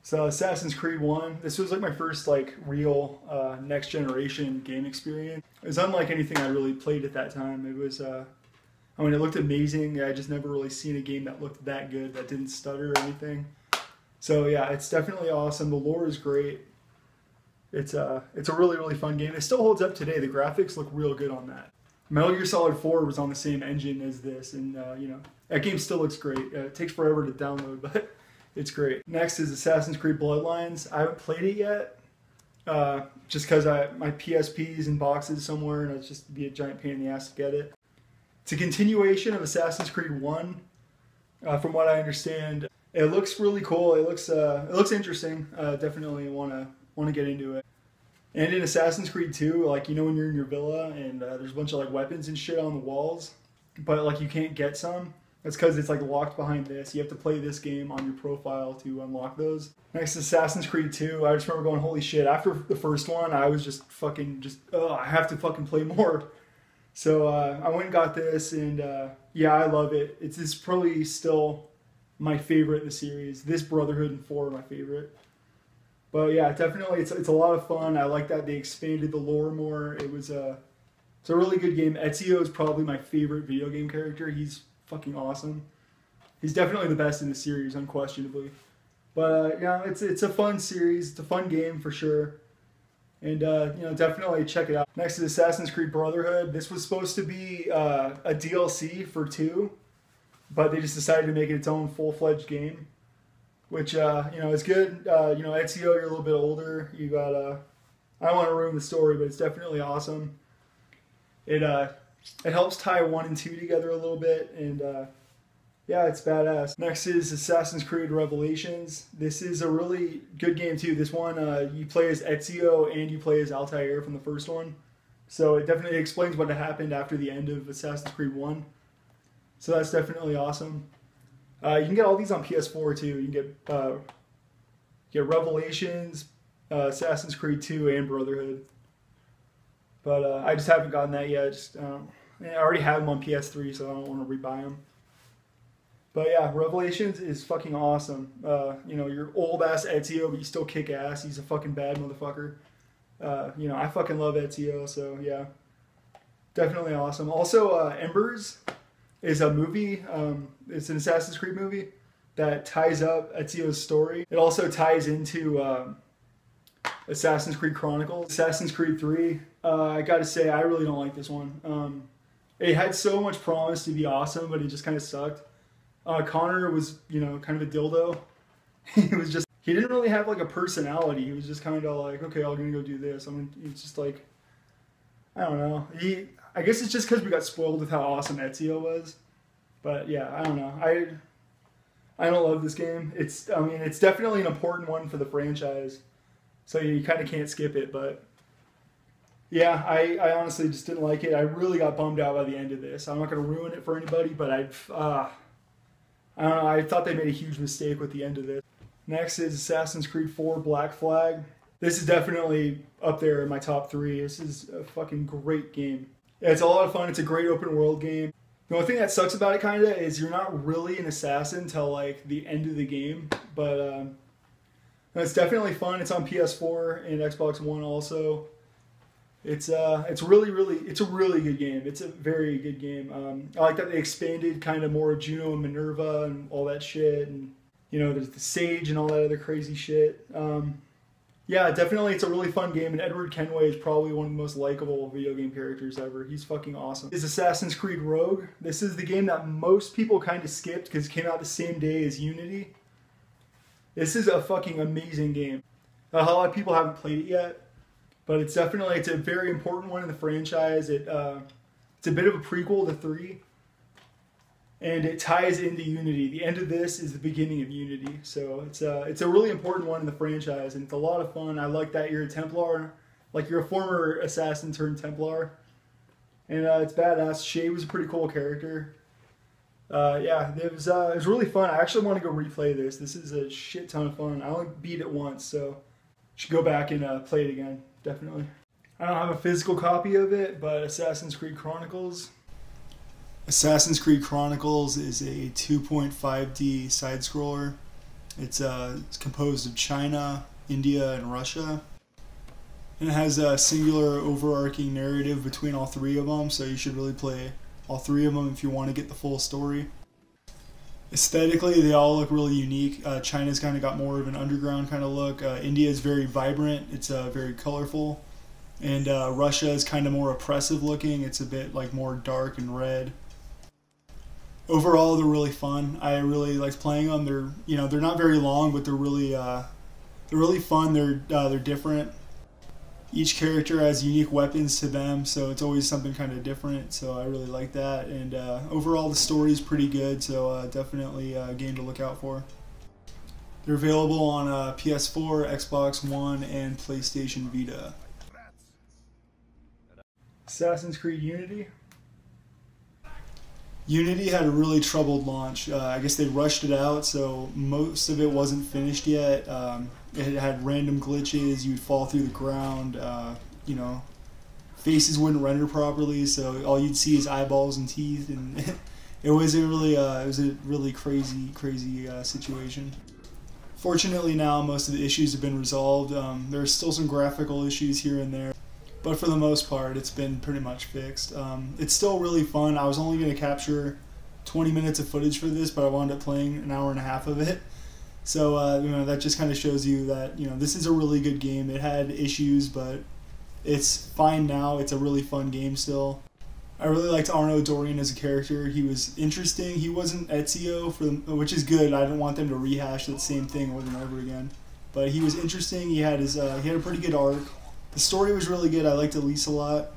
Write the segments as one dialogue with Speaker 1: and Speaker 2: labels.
Speaker 1: So Assassin's Creed 1, this was like my first like real next generation game experience. It was unlike anything I really played at that time. It was, I mean, it looked amazing. I just never really seen a game that looked that good, that didn't stutter or anything. So yeah, it's definitely awesome. The lore is great. It's a really, really fun game. It still holds up today. The graphics look real good on that. Metal Gear Solid 4 was on the same engine as this, and you know, that game still looks great. It takes forever to download, but it's great. Next is Assassin's Creed Bloodlines. I haven't played it yet, just because my PSP is in boxes somewhere, and it's just be a giant pain in the ass to get it. It's a continuation of Assassin's Creed 1, from what I understand. It looks really cool. It looks interesting. Definitely want to get into it. And in Assassin's Creed 2, like, you know, when you're in your villa and there's a bunch of like weapons and shit on the walls, but like you can't get some. That's because it's like locked behind this. You have to play this game on your profile to unlock those. Next, Assassin's Creed 2. I just remember going, holy shit. After the first one, I was just fucking I have to fucking play more. So I went and got this, and yeah, I love it. It's probably still my favorite in the series. This, Brotherhood, and 4 are my favorite. But yeah, definitely it's a lot of fun. I like that they expanded the lore more. It's a really good game. Ezio is probably my favorite video game character. He's fucking awesome. He's definitely the best in the series, unquestionably. But yeah, it's a fun series. It's a fun game for sure. And you know, definitely check it out. Next is Assassin's Creed Brotherhood. This was supposed to be a DLC for 2, but they just decided to make it its own full-fledged game, which you know, is good. You know, Ezio, you're a little bit older. You got I don't want to ruin the story, but it's definitely awesome. It helps tie 1 and 2 together a little bit, and yeah, it's badass. Next is Assassin's Creed Revelations. This is a really good game too. This one, you play as Ezio and you play as Altair from the first one. So it definitely explains what happened after the end of Assassin's Creed 1. So that's definitely awesome. You can get all these on PS4 too. You can get Revelations, Assassin's Creed 2, and Brotherhood. But I just haven't gotten that yet. I already have them on PS3, so I don't want to rebuy them. But yeah, Revelations is fucking awesome. You know, you're old ass Ezio, but you still kick ass. He's a fucking bad motherfucker. You know, I fucking love Ezio, so yeah. Definitely awesome. Also, Embers is a movie. It's an Assassin's Creed movie that ties up Ezio's story. It also ties into Assassin's Creed Chronicles. Assassin's Creed 3, I gotta say, I really don't like this one. It had so much promise to be awesome, but it just kind of sucked. Connor was, you know, kind of a dildo. He didn't really have like a personality. He was just kind of like, okay, I'm gonna go do this. It's just like, I don't know. I guess it's just because we got spoiled with how awesome Ezio was. But yeah, I don't know. I don't love this game. I mean, it's definitely an important one for the franchise, so you kind of can't skip it. But yeah, I honestly just didn't like it. I really got bummed out by the end of this. I'm not gonna ruin it for anybody, but I don't know. I thought they made a huge mistake with the end of this. Next is Assassin's Creed 4 Black Flag. This is definitely up there in my top 3. This is a fucking great game. Yeah, it's a lot of fun. It's a great open world game. The only thing that sucks about it kind of is you're not really an assassin till like the end of the game. But it's definitely fun. It's on PS4 and Xbox One also. It's a really good game. It's a very good game. I like that they expanded kind of more of Juno and Minerva and all that shit, and you know, there's the Sage and all that other crazy shit. Yeah, definitely, it's a really fun game, and Edward Kenway is probably one of the most likable video game characters ever. He's fucking awesome. This is Assassin's Creed Rogue. This is the game that most people kind of skipped because it came out the same day as Unity. This is a fucking amazing game. A lot of people haven't played it yet. But it's a very important one in the franchise. It's a bit of a prequel to 3. And it ties into Unity. The end of this is the beginning of Unity. So it's a really important one in the franchise, and it's a lot of fun. I like that you're a Templar. Like, you're a former assassin turned Templar. And it's badass. Shay was a pretty cool character. Yeah, it was really fun. I actually want to go replay this. This is a shit ton of fun. I only beat it once, so should go back and play it again. Definitely. I don't have a physical copy of it, but Assassin's Creed Chronicles. Assassin's Creed Chronicles is a 2.5D side-scroller. It's composed of China, India, and Russia. And it has a singular overarching narrative between all three of them, so you should really play all three of them if you want to get the full story. Aesthetically, they all look really unique. China's kind of got more of an underground kind of look. India is very vibrant. It's very colorful. And Russia is kind of more oppressive looking. It's a bit like more dark and red. Overall, they're really fun. I really like playing them. They're not very long, but they're really fun. They're different. Each character has unique weapons to them, so it's always something kind of different, so I really like that. And overall, the story is pretty good, so definitely a game to look out for. They're available on PS4, Xbox One, and PlayStation Vita. Assassin's Creed Unity. Unity had a really troubled launch. I guess they rushed it out, so most of it wasn't finished yet. It had random glitches. You'd fall through the ground. Faces wouldn't render properly, so all you'd see is eyeballs and teeth, and it was a really crazy situation. Fortunately, now most of the issues have been resolved. There's still some graphical issues here and there, but for the most part, it's been pretty much fixed. It's still really fun. I was only going to capture 20 minutes of footage for this, but I wound up playing an hour and a half of it. So, that just kind of shows you that, this is a really good game. It had issues, but it's fine now. It's a really fun game still. I really liked Arno Dorian as a character. He was interesting. He wasn't Ezio, which is good. I didn't want them to rehash that same thing over and over again. But he was interesting. He had a pretty good arc. The story was really good. I liked Elise a lot,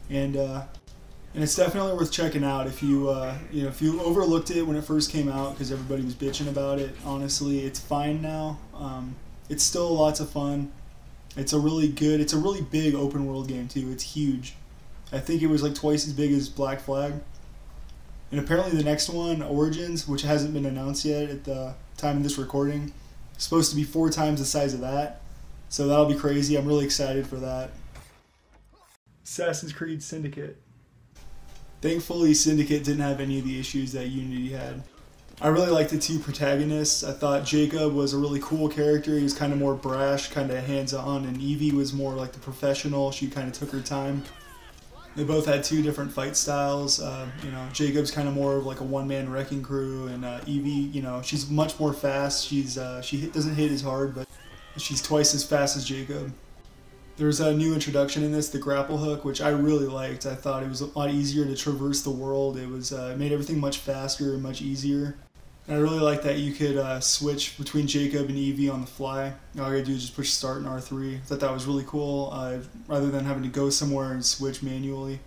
Speaker 1: and it's definitely worth checking out if you if you overlooked it when it first came out because everybody was bitching about it. Honestly, it's fine now. It's still lots of fun. It's a really big open world game too. It's huge. I think it was like twice as big as Black Flag. And apparently the next one, Origins, which hasn't been announced yet at the time of this recording, is supposed to be 4 times the size of that. So that'll be crazy. I'm really excited for that. Assassin's Creed Syndicate. Thankfully, Syndicate didn't have any of the issues that Unity had. I really liked the 2 protagonists. I thought Jacob was a really cool character. He was kind of more brash, kind of hands-on, and Evie was more like the professional. She kind of took her time. They both had 2 different fight styles. Jacob's kind of more of like a one-man wrecking crew, and Evie, she's much more fast. She doesn't hit as hard, but she's twice as fast as Jacob. There's a new introduction in this, the grapple hook, which I really liked. I thought it was a lot easier to traverse the world. It made everything much faster and much easier. And I really like that you could switch between Jacob and Evie on the fly. All you gotta do is just push start in R3. I thought that was really cool, rather than having to go somewhere and switch manually.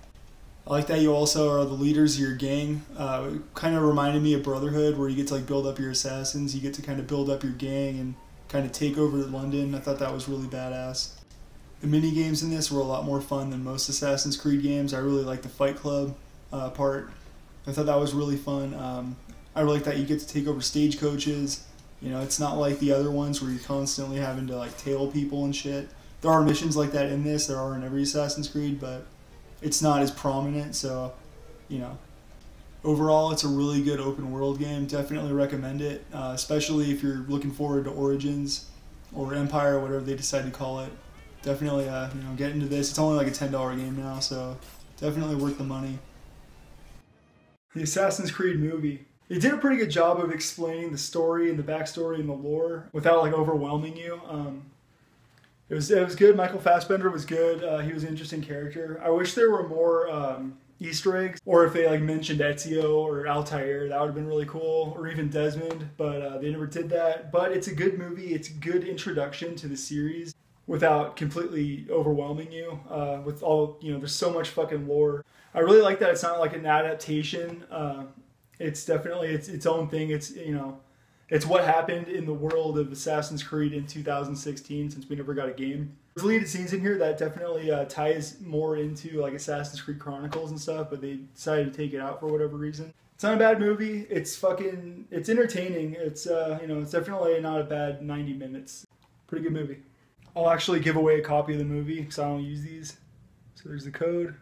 Speaker 1: I like that you also are the leaders of your gang. It kind of reminded me of Brotherhood, where you get to build up your assassins. You get to kind of build up your gang and kind of take over London. I thought that was really badass. The mini games in this were a lot more fun than most Assassin's Creed games. I really liked the Fight Club part. I thought that was really fun. I really like that you get to take over stagecoaches. It's not like the other ones where you're constantly having to tail people and shit. There are missions like that in this. There are in every Assassin's Creed, but it's not as prominent. So, overall, it's a really good open world game. Definitely recommend it, especially if you're looking forward to Origins or Empire, whatever they decide to call it. Definitely, get into this. It's only like a $10 game now, so definitely worth the money. The Assassin's Creed movie. It did a pretty good job of explaining the story and the backstory and the lore without overwhelming you. It was good. Michael Fassbender was good. He was an interesting character. I wish there were more Easter eggs, or if they mentioned Ezio or Altair. That would have been really cool, or even Desmond. But they never did that. But it's a good movie. It's a good introduction to the series without completely overwhelming you. With all there's so much fucking lore. I really like that it's not like an adaptation. It's definitely its own thing. It's what happened in the world of Assassin's Creed in 2016, since we never got a game. There's deleted scenes in here that definitely ties more into Assassin's Creed Chronicles and stuff, but they decided to take it out for whatever reason. It's not a bad movie. It's entertaining. It's it's definitely not a bad 90 minutes. Pretty good movie. I'll actually give away a copy of the movie because I don't use these. So there's the code.